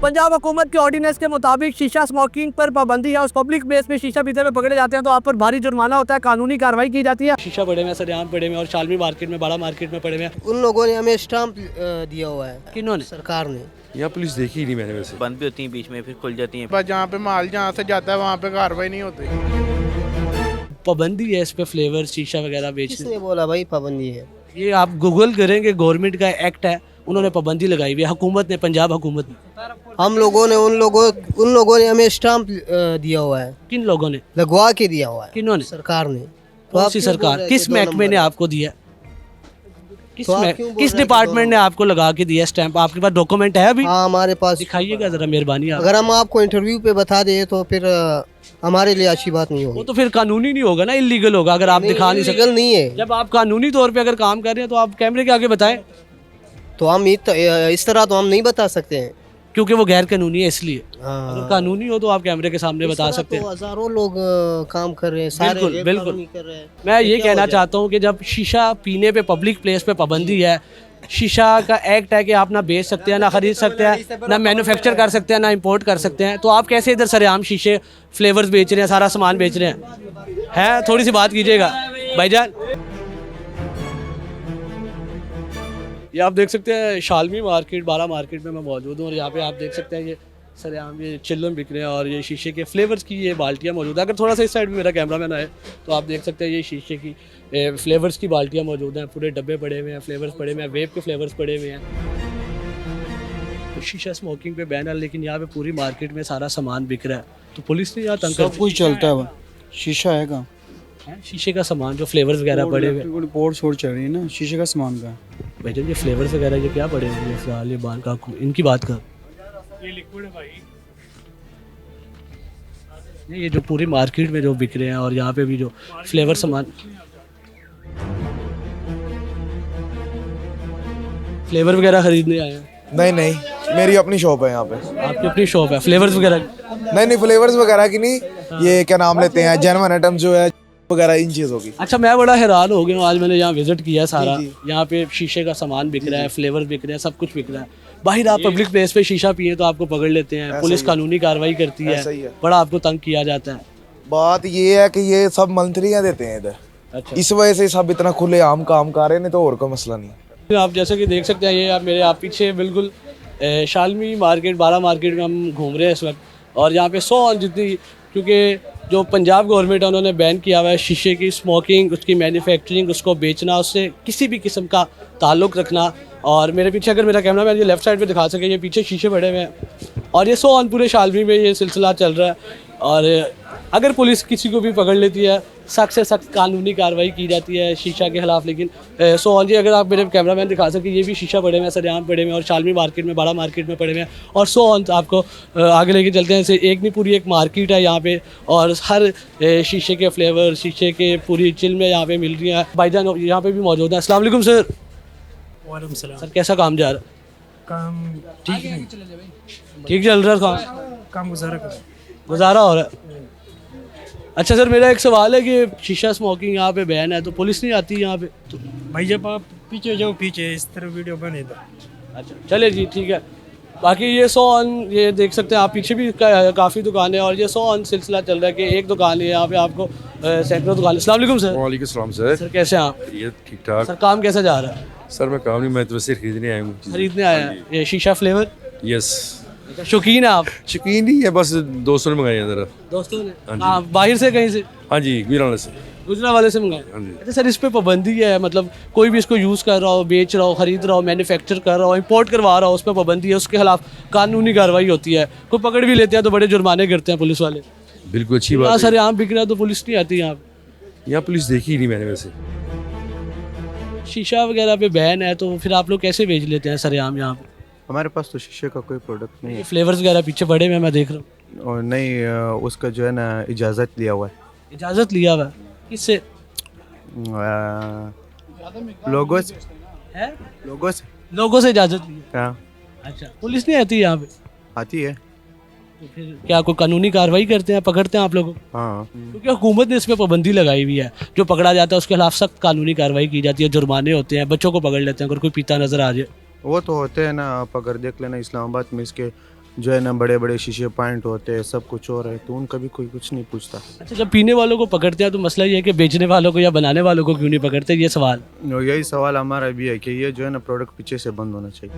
पंजाब हुकूमत के ऑर्डिनेंस के मुताबिक शीशा स्मोकिंग पर पाबंदी है। उस पब्लिक प्लेस में शीशा पीते हुए पकड़े जाते हैं तो आप पर भारी जुर्माना होता है, कानूनी कार्रवाई की जाती है। शीशा पड़े हुए सरेआम पड़े हुए और शालमी मार्केट में, बड़ा मार्केट में पड़े हुए। उन लोगों ने हमें स्टाम्प दिया हुआ है, किन्होंने? सरकार ने। यहाँ पुलिस देखी ही नहीं मैंने वैसे। बंद भी होती हैं बीच में, फिर खुल जाती हैं। बस जहाँ पे माल जहाँ से जाता है वहाँ पे कार्रवाई नहीं होती। पाबंदी है इस पे फ्लेवर शीशा वगैरह बेचने। किसने बोला भाई पाबंदी है? ये आप गूगल करेंगे, गवर्नमेंट का एक्ट है, उन्होंने पाबंदी लगाई हुई है, हुकूमत ने, पंजाब हुकूमत ने। हम लोगों ने उन लोगों ने हमें स्टाम्प दिया हुआ है। किन लोगों ने लगवा के दिया हुआ है? किन्होंने? सरकार ने। कौन सी सरकार? किस महकमे ने आपको दिया? किस तो आप क्यों बोल किस रहे हैं डिपार्टमेंट ने आपको लगा के दिया स्टैंप? आपके पास डॉक्यूमेंट है अभी? हाँ, हमारे पास। दिखाइएगा जरा, मेहरबानी आप। अगर हम आपको इंटरव्यू पे बता दें तो फिर हमारे लिए अच्छी बात नहीं वो होगी। तो फिर कानूनी नहीं होगा ना, इलीगल होगा अगर आप दिखा नहीं सकते। लीगल नहीं है। जब आप कानूनी तौर पे अगर काम कर रहे हैं तो आप कैमरे के आगे बताएं, तो हम इस तरह तो हम नहीं बता सकते हैं। क्योंकि वो गैर कानूनी है इसलिए। हाँ। अगर कानूनी हो तो आप कैमरे के सामने बता सकते हैं। हजारों लोग काम कर रहे हैं, सारे बिल्कुल, बिल्कुल। कानूनी कर रहे हैं। मैं ये क्या कहना वजह? चाहता हूँ कि जब शीशा पीने पे पब्लिक प्लेस पे पाबंदी है, शीशा का एक्ट है कि आप ना बेच सकते हैं, ना खरीद सकते हैं, ना मैन्युफैक्चर कर सकते हैं, ना इंपोर्ट कर सकते हैं, तो आप कैसे इधर सरेआम शीशे फ्लेवर्स बेच रहे हैं, सारा सामान बेच रहे हैं? थोड़ी सी बात कीजिएगा भाईजान। ये आप देख सकते हैं शालमी मार्केट, बाला मार्केट में मैं मौजूद हूँ और यहाँ पे आप देख सकते हैं ये सरेआम ये चिल्लम बिक रहे हैं और ये शीशे के फ्लेवर्स की ये बाल्टियाँ मौजूद है। अगर थोड़ा सा इस साइड में मेरा कैमरामैन आए तो आप देख सकते हैं ये शीशे की फ्लेवर्स की बाल्टियाँ मौजूद हैं, पूरे डब्बे पड़े हुए हैं, फ्लेवर्स पड़े हुए हैं, वेब के फ्लेवर्स पड़े हुए हैं। तो शीशा स्मोकिंग पे बैन है, लेकिन यहाँ पे पूरी मार्केट में सारा सामान बिक रहा है, तो पुलिस ने यहाँ तंग कर सब कुछ चलता है, शीशा है कहाँ? शीशे का सामान जो फ्लेवर्स वगैरह पड़े हुए हैं। बोर्ड शोर्ड चल रही है ना, शीशे का सामान का। भाईजान ये फ्लेवर्स वगैरह ये क्या पड़े हुए हैं फिलहाल? ये बाल का इनकी बात कर, ये लिक्विड है भाई। ये जो पूरी मार्केट में जो बिक रहे हैं और यहाँ पे भी जो फ्लेवर सामान, फ्लेवर वगैरह खरीदने आए हैं? नहीं नहीं, मेरी अपनी शॉप है यहाँ पे। आपकी अपनी शॉप है? फ्लेवर्स वगैरह? नहीं, फ्लेवर्स वगैरह की नहीं, ये क्या नाम लेते हैं, जेन्युइन आइटम जो है वगैरह, इन चीज़ों की। अच्छा, मैं बड़ा हैरान हो गया हूँ, आज मैंने यहाँ विजिट किया सारा। यहाँ पे शीशे का सामान बिक रहा है, फ्लेवर बिक रहे हैं, सब कुछ बिक रहा है। बाहर आप पब्लिक प्लेस पे शीशा पिए तो आपको पकड़ लेते हैं, पुलिस कानूनी कार्रवाई करती ऐसा ही है, है। बड़ा आपको तंग किया जाता है। बात ये है कि ये सब मंथलियाँ देते हैं इधर, अच्छा, इस वजह से सब इतना खुले आम काम कर रहे हैं, नहीं तो और कोई मसला नहीं। आप जैसे कि देख सकते हैं ये आप पीछे बिल्कुल शालमी मार्केट, बाला मार्केट में हम घूम रहे हैं इस वक्त, और यहाँ पे 100 जितनी, क्योंकि जो पंजाब गवर्नमेंट है उन्होंने बैन किया हुआ है शीशे की स्मोकिंग, उसकी मैन्युफैक्चरिंग, उसको बेचना, उससे किसी भी किस्म का ताल्लुक़ रखना। और मेरे पीछे अगर मेरा कैमरा मैन ये लेफ्ट साइड पे दिखा सके, ये पीछे शीशे पड़े हुए हैं और ये 100 पूरे शालमी में ये सिलसिला चल रहा है। और अगर पुलिस किसी को भी पकड़ लेती है, सख्त से सख्त कानूनी कार्रवाई की जाती है शीशा के खिलाफ। लेकिन जी अगर आप मेरे कैमरा मैन दिखा सके, ये भी शीशा पड़े हुए हैं, सरेआम पड़े हुए हैं और शालमी मार्केट में, बड़ा मार्केट में पड़े हुए हैं। और आपको आगे लेके चलते हैं, जैसे एक नहीं पूरी एक मार्केट है यहाँ पे, और हर शीशे के फ्लेवर, शीशे के पूरी चिल में यहाँ पे मिल रही हैं। भाईजान यहाँ पे भी मौजूद हैं। अस्सलाम वालेकुम सर। वालेकुम सलाम। सर कैसा काम जा रहा है? काम ठीक नहीं, ठीक चल रहा है काम? काम गुजारा हो रहा है? अच्छा सर, मेरा एक सवाल है कि शीशा स्मोकिंग यहाँ पे बैन है, तो पुलिस नहीं आती यहाँ पे? तो भाई जब आप पीछे जाओ, पीछे इस तरह वीडियो बने तो। अच्छा चले जी, ठीक है। बाकी ये 100 ये देख सकते हैं आप, पीछे भी काफ़ी दुकानें, और ये 100 सिलसिला चल रहा है कि एक दुकान है यहाँ पे, आपको सैकड़ों दुकान। अस्सलाम वालेकुम सर। वालेकुम सलाम सर। सर कैसे हैं आप? ये ठीक ठाक सर काम कैसा जा रहा है? सर। मैं काम नहीं, मैं तो वैसे खरीदने आया हूँ। खरीदने आया हैं ये शीशा फ्लेवर? यस। शौकीन है आप? शौकीन नहीं है, बस दोस्तों ने मंगाए हैं ज़रा। दोस्तों ने? हाँ जी। हाँ, बाहर से कहीं से? हाँ जी, गुजरात से। गुजरावाले से मंगाए? हाँ जी। अच्छा सर, इस पे पाबंदी है, मतलब कोई भी इसको यूज़ कर रहा हो, बेच रहा हो, खरीद रहा हो, मैन्युफैक्चर कर रहा हो, इंपोर्ट करवा रहा हो, उस पर पाबंदी है, उसके खिलाफ कानूनी कार्रवाई होती है। कोई पकड़ भी लेते हैं तो बड़े जुर्माने करते हैं पुलिस वाले। बिल्कुल अच्छी यहाँ बात सर है। यहाँ बिक रहा है तो पुलिस नहीं आती यहाँ पे? यहाँ पुलिस देखी ही नहीं मैंने वैसे। शीशा वगैरह पे बैन है, तो फिर आप लोग कैसे बेच लेते हैं सरेआम यहाँ पे? हमारे पास तो शीशे का कोई प्रोडक्ट नहीं है, फ्लेवर्स वगैरह पीछे पड़े हुए हैं, मैं देख रहा हूँ। और नहीं उसका जो है ना इजाज़त लिया हुआ है इजाज़त लिया हुआ है? किससे? लोगों से। है? लोगों से इजाज़त ली है? हाँ, अच्छा, पुलिस नहीं आती यहाँ पे? आती है। तो फिर क्या कोई कानूनी कार्रवाई करते हैं, पकड़ते हैं आप लोगों को? हाँ, क्योंकि हुकूमत ने इस पर पाबंदी लगाई हुई है, जो पकड़ा जाता है उसके खिलाफ सख्त कानूनी कार्रवाई की जाती है, जुर्माने होते हैं, बच्चों को पकड़ लेते हैं अगर कोई पीता नजर आ जाए। वो तो होते हैं ना, आप अगर देख लेना इस्लामाबाद में इसके जो है ना बड़े बड़े शीशे पॉइंट होते हैं, सब कुछ और है, तो उनका भी कोई कुछ नहीं पूछता। अच्छा, जब पीने वालों को पकड़ते हैं तो मसला ये है कि बेचने वालों को या बनाने वालों को क्यों नहीं पकड़ते, ये सवाल। और यही सवाल हमारा भी है कि ये जो है ना प्रोडक्ट पीछे से बंद होना चाहिए।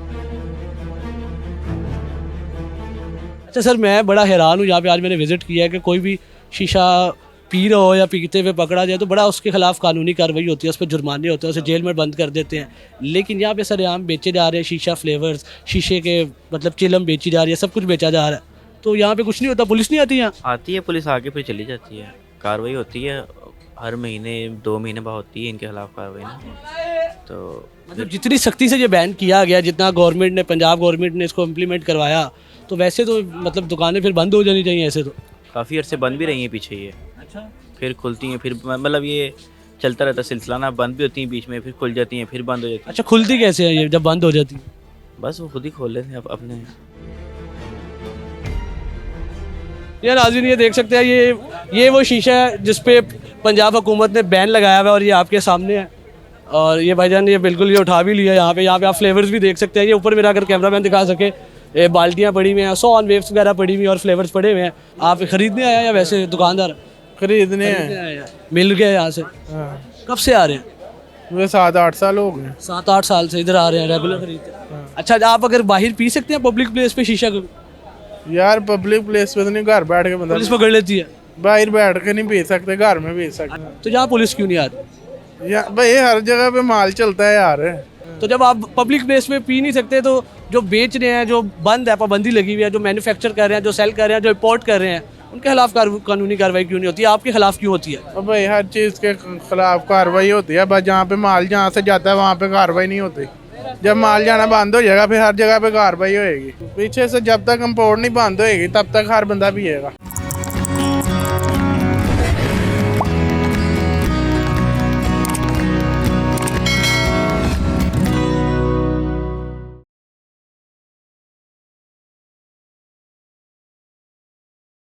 अच्छा सर, मैं बड़ा हैरान हूँ, यहाँ पे आज मैंने विज़िट किया है कि कोई भी शीशा पी रहा हो या पीते हुए पकड़ा जाए तो बड़ा उसके खिलाफ कानूनी कार्रवाई होती है, उस पर जुर्माने होते हैं, उसे जेल में बंद कर देते हैं। लेकिन यहाँ पे सरेआम बेचे जा रहे हैं शीशा फ्लेवर्स, शीशे के मतलब चिलम बेची जा रही है, सब कुछ बेचा जा रहा है, तो यहाँ पे कुछ नहीं होता? पुलिस नहीं आती यहाँ? आती है पुलिस, आके फिर चली जाती है, कार्रवाई होती है। हर महीने 2 महीने बाद होती है इनके खिलाफ कार्रवाई ना। तो मतलब जितनी सख्ती से ये बैन किया गया, जितना गवर्नमेंट ने, पंजाब गवर्नमेंट ने इसको इम्प्लीमेंट करवाया, तो वैसे तो मतलब दुकानें फिर बंद हो जानी चाहिए ऐसे तो। काफ़ी अर्से बंद भी रही हैं पीछे ये, अच्छा, फिर खुलती हैं, फिर मतलब ये चलता रहता सिलसिला ना, बंद भी होती हैं बीच में, फिर खुल जाती हैं, फिर बंद हो जाती हैं। अच्छा, खुलती कैसे है ये जब बंद हो जाती है? बस वो खुद ही खोल लेते हैं अपने। यार नाज़रीन, ये देख सकते हैं, ये वो शीशा है जिस पे पंजाब हुकूमत ने बैन लगाया हुआ है और ये आपके सामने है। और ये भाईजान ये बिल्कुल ये उठा भी लिया यहाँ पे आप फ्लेवर्स भी देख सकते हैं। ये ऊपर मेरा अगर कैमरामैन दिखा सके, ये बाल्टियाँ पड़ी हुई हैं, 100 ऑन वेव्स वगैरह पड़ी हुई हैं और फ्लेवर्स पड़े हुए हैं। आप खरीदने आए हैं या वैसे दुकानदार? खरीदने हैं। आए हैं। मिल गए यहाँ से? हाँ, कब से आ रहे हैं? मुझे 7-8 साल हो गए। 7-8 साल से इधर आ रहे हैं, रेगुलर खरीदते हैं। अच्छा, आप अगर बाहर पी सकते हैं पब्लिक प्लेस पे शीशा को? यार पब्लिक प्लेस पे तो नहीं, घर बैठ के बंदा पुलिस पकड़ लेती है? बाहर बैठ के नहीं बेच सकते, घर में बेच सकते। तो यहाँ पुलिस क्यों नहीं आती? यार भाई हर जगह पे माल चलता है यार। तो जब आप पब्लिक प्लेस में पी नहीं सकते तो जो बेच रहे हैं, जो बंद है, पाबंदी लगी हुई है, जो मैन्युफैक्चर कर रहे हैं, जो सेल कर रहे हैं, जो इम्पोर्ट कर रहे हैं, उनके खिलाफ कानूनी कार्रवाई क्यों नहीं होती? आपके खिलाफ क्यों होती है? और भाई हर चीज़ के खिलाफ कार्रवाई होती है, बस जहाँ पे माल जहाँ से जाता है वहाँ पे कार्रवाई नहीं होती। जब माल जाना बंद हो जाएगा फिर हर जगह पे कार्रवाई होएगी। पीछे से जब तक इम्पोर्ट नहीं बंद होएगी तब तक हर बंदा पिएगा।